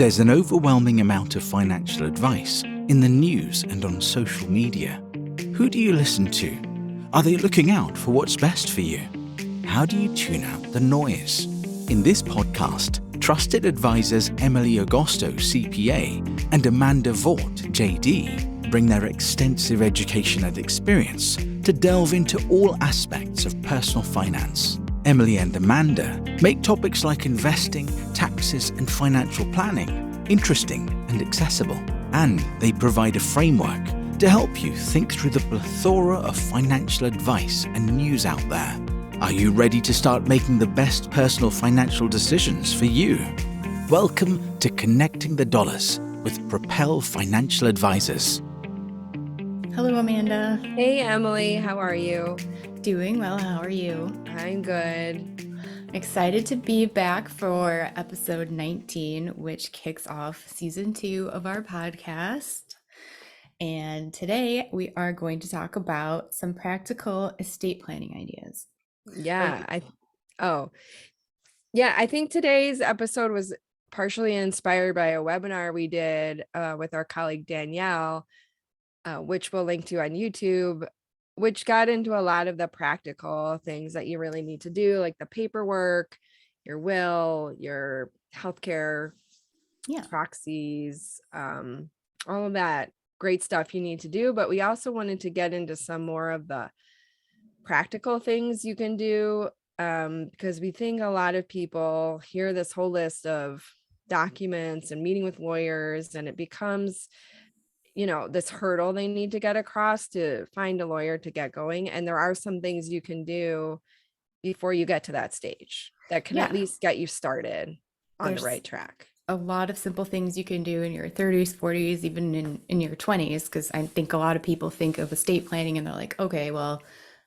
There's an overwhelming amount of financial advice in the news and on social media. Who do you listen to? Are they looking out for what's best for you? How do you tune out the noise? In this podcast, trusted advisors Emily Agosto, CPA, and Amanda Vaught, JD, bring their extensive education and experience to delve into all aspects of personal finance. Emily and Amanda make topics like investing, taxes, and financial planning interesting and accessible. And they provide a framework to help you think through the plethora of financial advice and news out there. Are you ready to start making the best personal financial decisions for you? Welcome to Connecting the Dollars with Propel Financial Advisors. Hello, Amanda. Hey, Emily. How are you? Doing well. How are you? I'm good. Excited to be back for episode 19, which kicks off season 2 of our podcast. And today we are going to talk about some practical estate planning ideas. Yeah, I think today's episode was partially inspired by a webinar we did with our colleague Danielle, which we'll link to on YouTube, which got into a lot of the practical things that you really need to do, like the paperwork, your will, your healthcare, proxies, all of that great stuff you need to do. But we also wanted to get into some more of the practical things you can do, because we think a lot of people hear this whole list of documents and meeting with lawyers, and it becomes this hurdle they need to get across to find a lawyer to get going. And there are some things you can do before you get to that stage that can at least get you started on the right track. A lot of simple things you can do in your 30s, 40s, even in your 20s, because I think a lot of people think of estate planning and they're like, okay, well,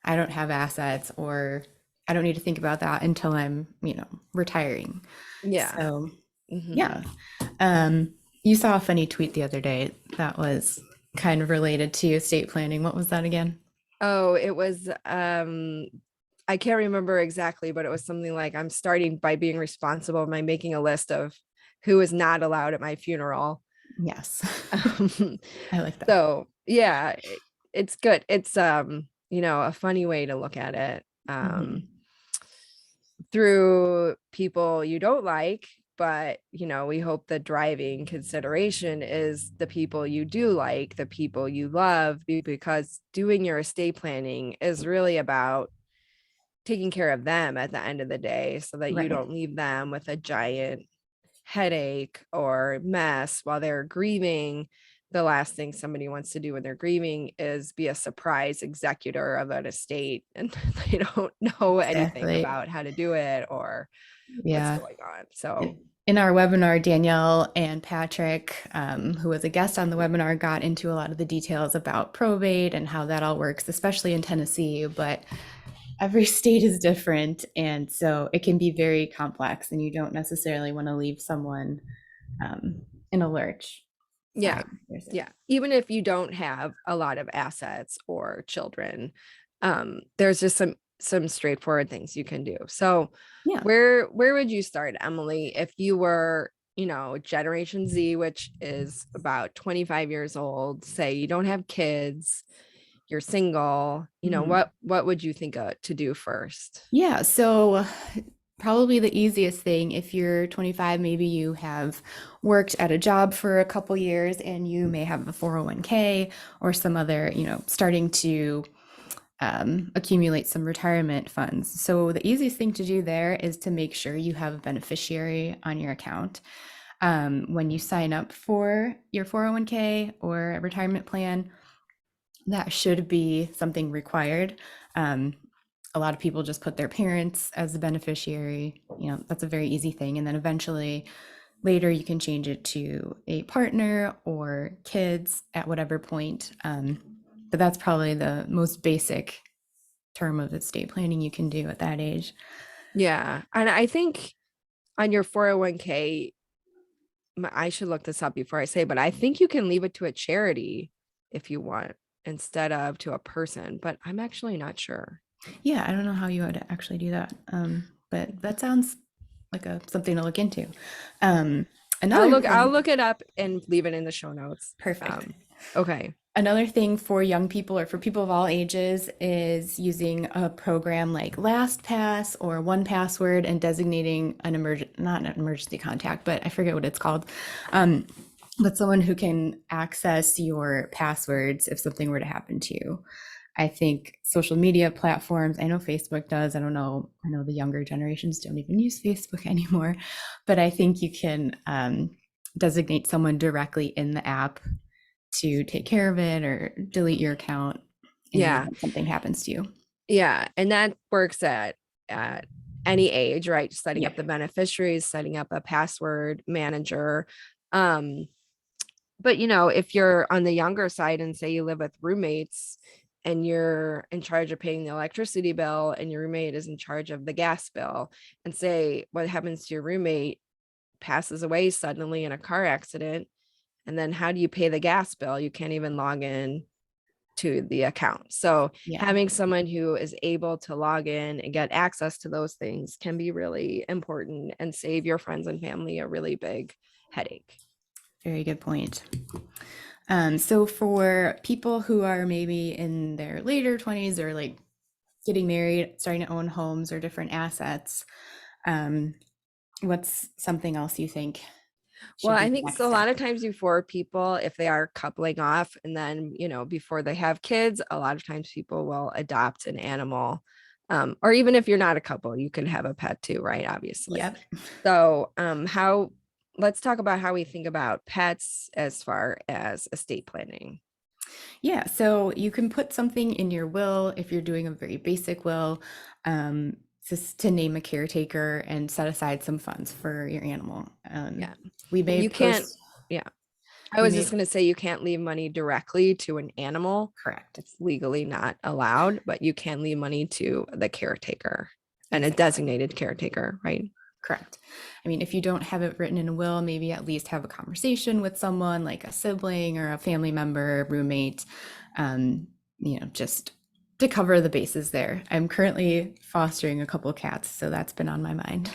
I don't have assets, or I don't need to think about that until I'm, retiring. Yeah. So, you saw a funny tweet the other day that was kind of related to estate planning. What was that again? Oh, it was, I can't remember exactly, but it was something like, I'm starting by being responsible by making a list of who is not allowed at my funeral. Yes. I like that. So yeah, it's good. It's, a funny way to look at it, through people you don't like. But, we hope the driving consideration is the people you do like, the people you love, because doing your estate planning is really about taking care of them at the end of the day, so that you don't leave them with a giant headache or mess while they're grieving. The last thing somebody wants to do when they're grieving is be a surprise executor of an estate, and they don't know anything about how to do it or what's going on. So in our webinar, Danielle and Patrick, who was a guest on the webinar, got into a lot of the details about probate and how that all works, especially in Tennessee. But every state is different, and so it can be very complex, and you don't necessarily want to leave someone in a lurch. Yeah. Even if you don't have a lot of assets or children, there's just some straightforward things you can do. So where would you start, Emily, if you were, Generation Z, which is about 25 years old, say you don't have kids, you're single, what would you think to do first? Yeah. So probably the easiest thing, if you're 25, maybe you have worked at a job for a couple years and you may have a 401k or some other, starting to accumulate some retirement funds. So the easiest thing to do there is to make sure you have a beneficiary on your account. When you sign up for your 401k or a retirement plan, that should be something required. A lot of people just put their parents as the beneficiary. That's a very easy thing. And then eventually later you can change it to a partner or kids at whatever point. But that's probably the most basic term of estate planning you can do at that age. Yeah. And I think on your 401k, I should look this up before I say, but I think you can leave it to a charity if you want, instead of to a person, but I'm actually not sure. Yeah, I don't know how you would actually do that. But that sounds like something to look into. Another I'll thing, look it up and leave it in the show notes. perfect. Okay. Another thing for young people or for people of all ages is using a program like LastPass or 1Password and designating an not an emergency contact, but I forget what it's called. But someone who can access your passwords if something were to happen to you. I think social media platforms, I know Facebook does. I don't know. I know the younger generations don't even use Facebook anymore, but I think you can designate someone directly in the app to take care of it or delete your account in the Yeah. event something happens to you. Yeah. And that works at any age, right? Setting up Yeah. the beneficiaries, setting up a password manager. But if you're on the younger side and say you live with roommates and you're in charge of paying the electricity bill and your roommate is in charge of the gas bill, and say what happens to your roommate passes away suddenly in a car accident, and then how do you pay the gas bill? You can't even log in to the account. So Yeah. having someone who is able to log in and get access to those things can be really important and save your friends and family a really big headache. Very good point. So for people who are maybe in their later 20s or like getting married, starting to own homes or different assets, what's something else you think Well, should be I the think next so a lot step? of times before people, if they are coupling off and then, before they have kids, a lot of times people will adopt an animal. Or even if you're not a couple, you can have a pet too, right? Obviously. Yep. So, let's talk about how we think about pets as far as estate planning. Yeah, so you can put something in your will if you're doing a very basic will, just to name a caretaker and set aside some funds for your animal. Yeah. We But may you can't, post, yeah. I we was just may, going to say you can't leave money directly to an animal. correct. It's legally not allowed, but you can leave money to the caretaker and a Exactly. designated caretaker, right? Correct. I mean, if you don't have it written in a will, maybe at least have a conversation with someone like a sibling or a family member, roommate, just to cover the bases there. I'm currently fostering a couple of cats, so that's been on my mind.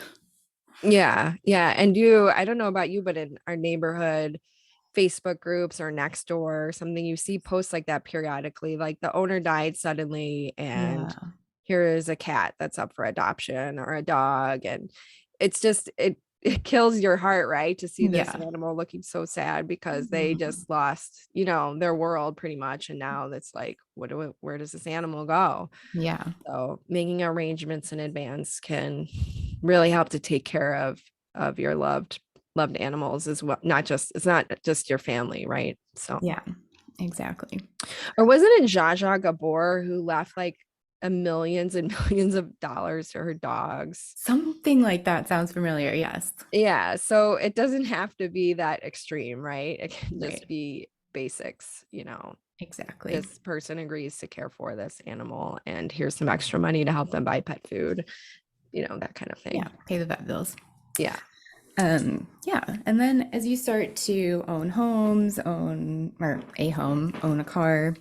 Yeah. Yeah. And I don't know about you, but in our neighborhood, Facebook groups or next door, something you see posts like that periodically, like the owner died suddenly and Yeah. here is a cat that's up for adoption or a dog. And it's just, it kills your heart, right? To see this Yeah. animal looking so sad because they Mhm. just lost, their world pretty much. And now it's like, where does this animal go? Yeah. So making arrangements in advance can really help to take care of your loved animals as well. It's not just your family, right? So, Yeah. Exactly. or wasn't it Zsa Zsa Gabor who left like a millions and millions of dollars to her dogs? Something like that sounds familiar. Yes. Yeah. So it doesn't have to be that extreme, right? It can Right. just be basics. Exactly. This person agrees to care for this animal, and here's some extra money to help them buy pet food, that kind of Yeah. thing. Pay the vet bills. Yeah. Yeah. And then as you start to own homes, own or a home, own a car,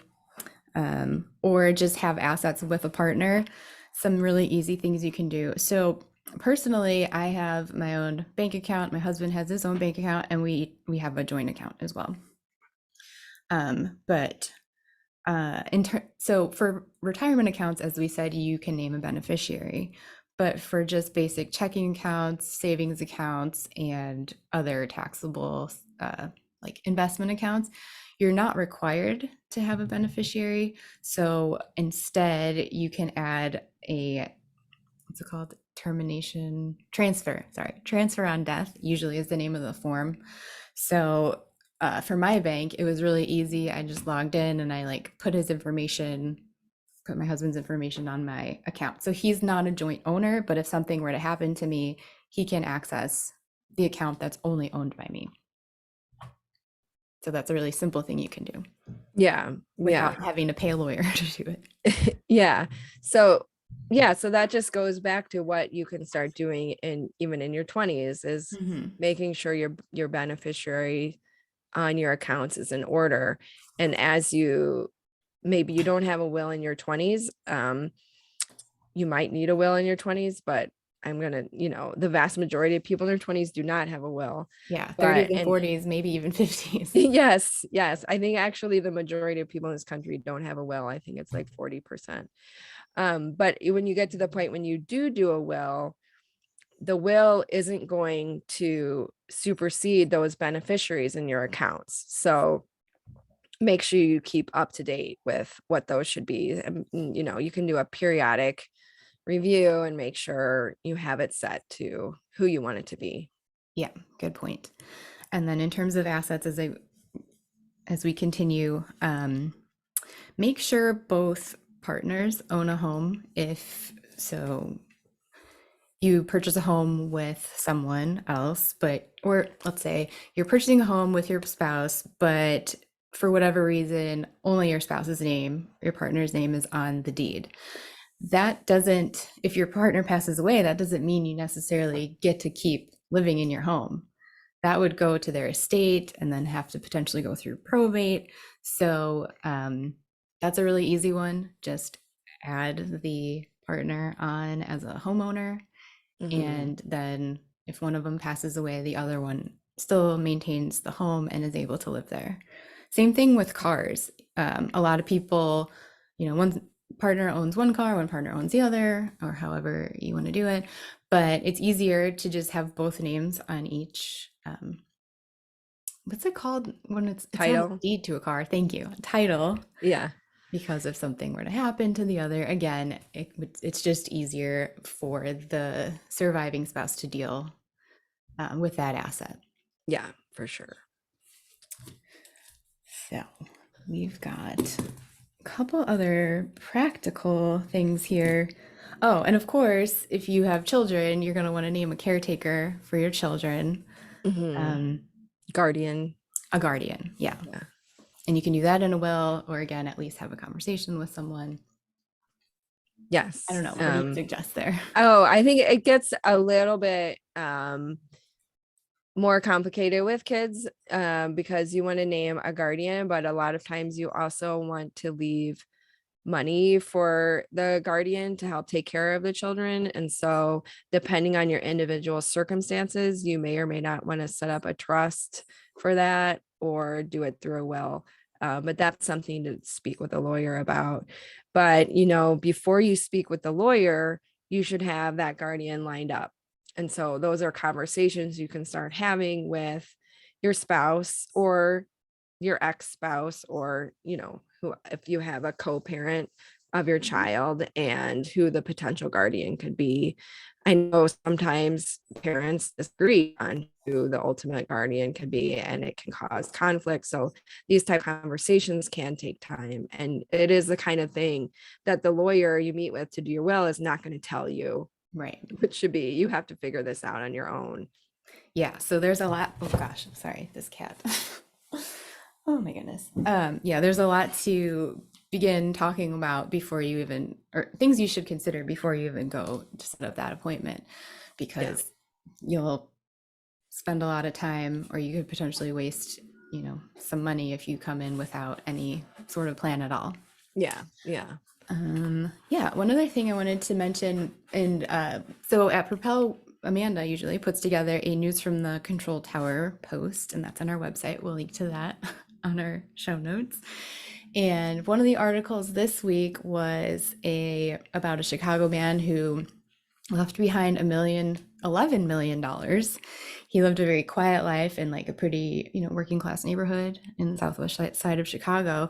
or just have assets with a partner, some really easy things you can do. So personally, I have my own bank account. My husband has his own bank account, and we have a joint account as well. But so for retirement accounts, as we said, you can name a beneficiary. But for just basic checking accounts, savings accounts, and other taxable like investment accounts, you're not required to have a beneficiary. So instead, you can add a what's it called? Termination transfer. Sorry, transfer on death usually is the name of the form. So for my bank, it was really easy. I just logged in and I like put his information, put my husband's information on my account. So he's not a joint owner, but if something were to happen to me, he can access the account that's only owned by me. So that's a really simple thing you can do Yeah. Yeah. without having to pay a lawyer to do it. Yeah. So so that just goes back to what you can start doing even in your 20s is Mhm. making sure your beneficiary on your accounts is in order. And as maybe you don't have a will in your 20s, you might need a will in your 20s, but I'm gonna, the vast majority of people in their 20s do not have a will. Yeah, 30s But and and 40s, maybe even 50s. yes, I think actually the majority of people in this country don't have a will. I think it's like 40%. But when you get to the point when you do a will, the will isn't going to supersede those beneficiaries in your accounts. So make sure you keep up to date with what those should be. And, you can do a periodic review and make sure you have it set to who you want it to be. Yeah, good point. And then in terms of assets, as we continue, make sure both partners own a home. If so, you purchase a home with someone else, or let's say you're purchasing a home with your spouse, but for whatever reason, only your spouse's name, your partner's name is on the deed. That doesn't, if your partner passes away, that doesn't mean you necessarily get to keep living in your home. That would go to their estate and then have to potentially go through probate. So that's a really easy one. Just add the partner on as a homeowner. And then if one of them passes away, the other one still maintains the home and is able to live there. Same thing with cars. A lot of people, one partner owns one car, one partner owns the other, or however you want to do it. But it's easier to just have both names on each. What's it called when it's not a Title. deed to a car? Thank you. Title. Yeah. Because if something were to happen to the other, again, it's just easier for the surviving spouse to deal with that asset. Yeah, for sure. So we've got a couple other practical things here. Oh, and of course, if you have children, you're going to want to name a caretaker for your children. Guardian. A guardian, yeah. Yeah. And you can do that in a will, or again, at least have a conversation with someone. Yes. I don't know. What do you suggest there? Oh, I think it gets a little bit more complicated with kids because you want to name a guardian, but a lot of times you also want to leave money for the guardian to help take care of the children. And so depending on your individual circumstances, you may or may not want to set up a trust for that or do it through a will. But that's something to speak with a lawyer about. But, before you speak with the lawyer, you should have that guardian lined up. And so those are conversations you can start having with your spouse or your ex-spouse, or, who, if you have a co-parent of your child, and who the potential guardian could be. I know sometimes parents disagree on who the ultimate guardian could be, and it can cause conflict. So these type of conversations can take time. And it is the kind of thing that the lawyer you meet with to do your will is not going to tell you Right. what should be. You have to figure this out on your own. Yeah. So there's a lot. Oh gosh, I'm sorry, this cat. Oh my goodness. Yeah, there's a lot to begin talking about before you even, or things you should consider before you even go to set up that appointment, because you'll spend a lot of time, or you could potentially waste, some money if you come in without any sort of plan at all. Yeah. Yeah, one other thing I wanted to mention, and so at Propel, Amanda usually puts together a News from the Control Tower post, and that's on our website. We'll link to that on our show notes. And one of the articles this week was about a Chicago man who left behind $11 million. He lived a very quiet life in like a pretty, working class neighborhood in the southwest side of Chicago.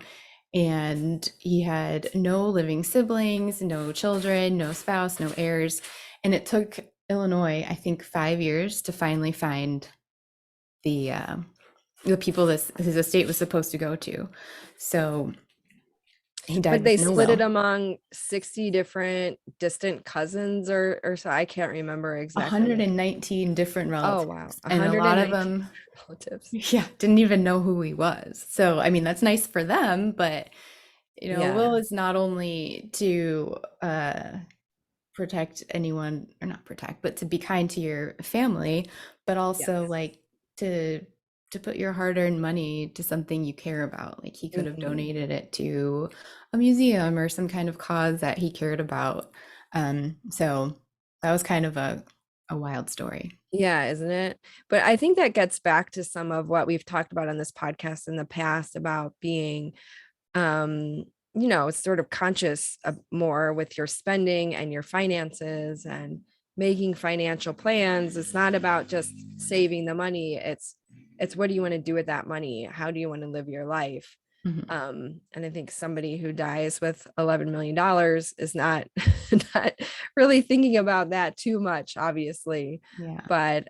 And he had no living siblings, no children, no spouse, no heirs. And it took Illinois, I think, 5 years to finally find the people his estate was supposed to go to. So he died But they with no split it will. among 60 different distant cousins or so. I can't remember exactly. 119 different relatives. Oh, wow. And a lot of them, relatives. yeah, didn't even know who he was. So, I mean, that's nice for them, but, will is not only to protect anyone, or not protect, but to be kind to your family, but also like to put your hard-earned money to something you care about. Like he could have donated it to a museum or some kind of cause that he cared about. So that was kind of a wild story. Yeah, isn't it? But I think that gets back to some of what we've talked about on this podcast in the past about being, um, sort of conscious of more with your spending and your finances and making financial plans. It's not about just saving the money. It's what do you want to do with that money? How do you want to live your life? Mhm. And I think somebody who dies with $11 million is not not really thinking about that too much, obviously. Yeah. But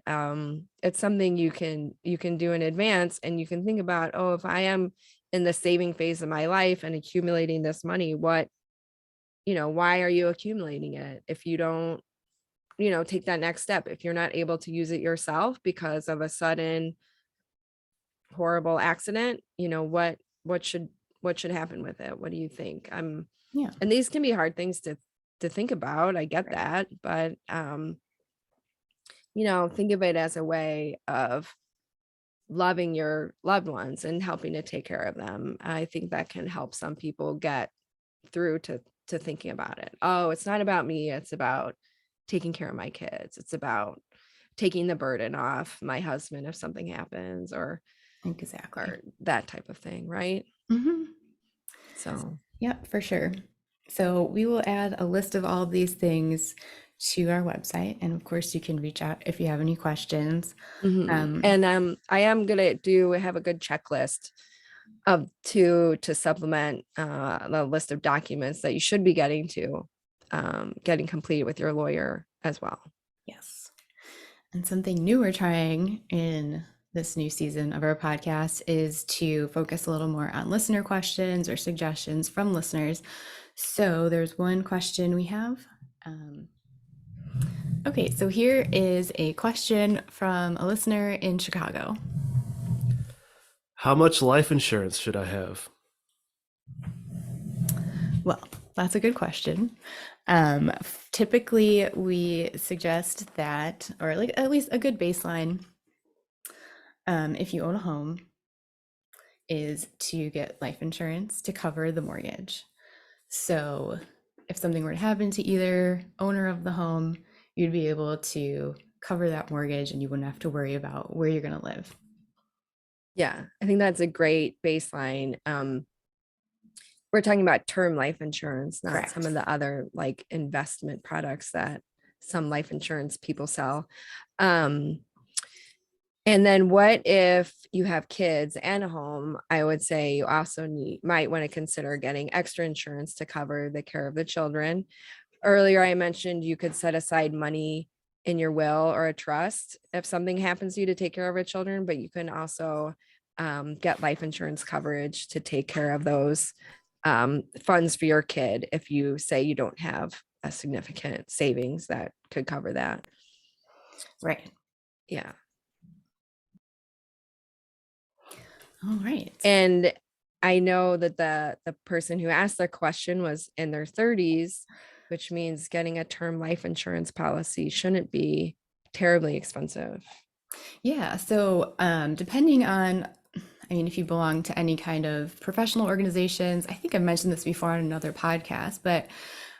it's something you can do in advance, and you can think about, oh, if I am in the saving phase of my life and accumulating this money, why are you accumulating it? If you don't, take that next step, if you're not able to use it yourself because of a sudden horrible accident, what should what should happen with it? What do you think? Yeah. And these can be hard things to think about. I get Right. that, but think of it as a way of loving your loved ones and helping to take care of them. I think that can help some people get through to thinking about it. Oh, it's not about me, it's about taking care of my kids. It's about taking the burden off my husband if something happens, Exactly. or that type of thing, right? Hmm. So, Yep, for sure. So we will add a list of all of these things to our website. And of course, you can reach out if you have any questions. and I am gonna have a good checklist of to supplement the list of documents that you should be getting completed with your lawyer as well. Yes. And something new we're trying in this new season of our podcast is to focus a little more on listener questions or suggestions from listeners. So there's one question we have. Okay, so here is a question from a listener in Chicago. How much life insurance should I have? Well, that's a good question. Typically, we suggest that, or like at least a good baseline, if you own a home, is to get life insurance to cover the mortgage. So if something were to happen to either owner of the home, you'd be able to cover that mortgage and you wouldn't have to worry about where you're going to live. Yeah, I think that's a great baseline. We're talking about term life insurance, not some Correct. of the other like investment products that some life insurance people sell. Um, and then what if you have kids and a home? I would say you also might want to consider getting extra insurance to cover the care of the children. Earlier, I mentioned you could set aside money in your will or a trust if something happens to you to take care of your children, but you can also get life insurance coverage to take care of those funds for your kid if you say you don't have a significant savings that could cover that. Right. Yeah. All right. And I know that the person who asked the question was in their 30s, which means getting a term life insurance policy shouldn't be terribly expensive. Yeah. So, depending on, I mean, if you belong to any kind of professional organizations, I think I've mentioned this before on another podcast, but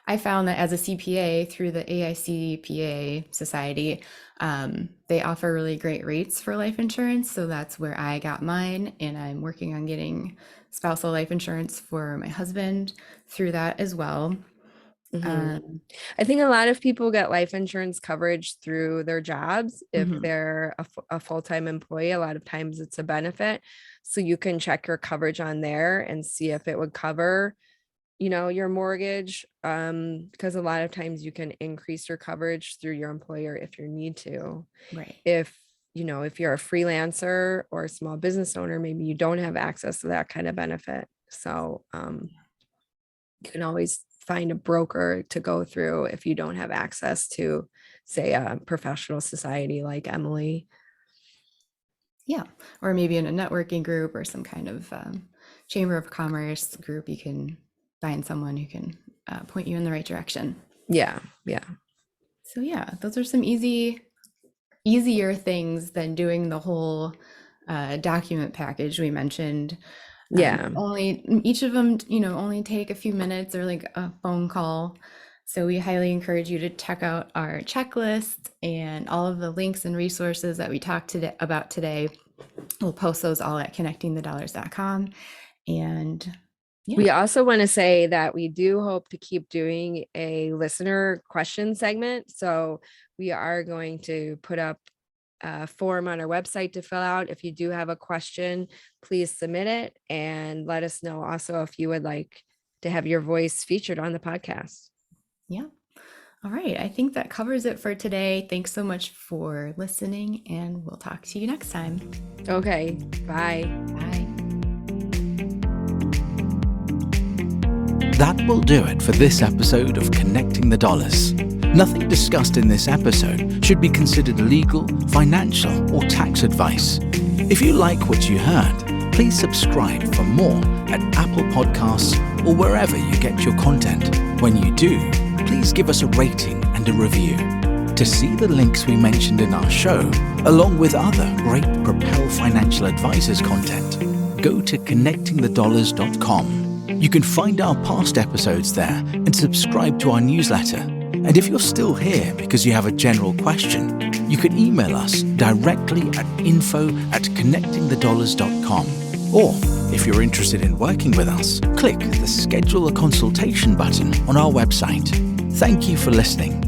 I found that as a CPA through the AICPA Society, they offer really great rates for life insurance. So that's where I got mine. And I'm working on getting spousal life insurance for my husband through that as well. Mhm. I think a lot of people get life insurance coverage through their jobs. If Mhm. they're a full-time employee, a lot of times it's a benefit. So you can check your coverage on there and see if it would cover, your mortgage. Because a lot of times you can increase your coverage through your employer if you need to. Right. If you're a freelancer or a small business owner, maybe you don't have access to that kind of benefit. So you can always find a broker to go through if you don't have access to, say, a professional society like Emily. Yeah. Or maybe in a networking group or some kind of chamber of commerce group, you can find someone who can point you in the right direction. Yeah. Yeah. So yeah, those are some easier things than doing the whole document package we mentioned. Yeah. Only each of them, only take a few minutes or like a phone call. So we highly encourage you to check out our checklist and all of the links and resources that we talked about today. We'll post those all at connectingthedollars.com. And we also want to say that we do hope to keep doing a listener question segment. So we are going to put up a form on our website to fill out. If you do have a question, please submit it and let us know also if you would like to have your voice featured on the podcast. Yeah. All right. I think that covers it for today. Thanks so much for listening, and we'll talk to you next time. Okay. Bye. Bye. That will do it for this episode of Connecting the Dollars. Nothing discussed in this episode should be considered legal, financial, or tax advice. If you like what you heard, please subscribe for more at Apple Podcasts or wherever you get your content. When you do, please give us a rating and a review. To see the links we mentioned in our show, along with other great Propel Financial Advisors content, go to connectingthedollars.com. You can find our past episodes there and subscribe to our newsletter. And if you're still here because you have a general question, you can email us directly at info@connectingthedollars.com. Or, if you're interested in working with us, click the Schedule a Consultation button on our website. Thank you for listening.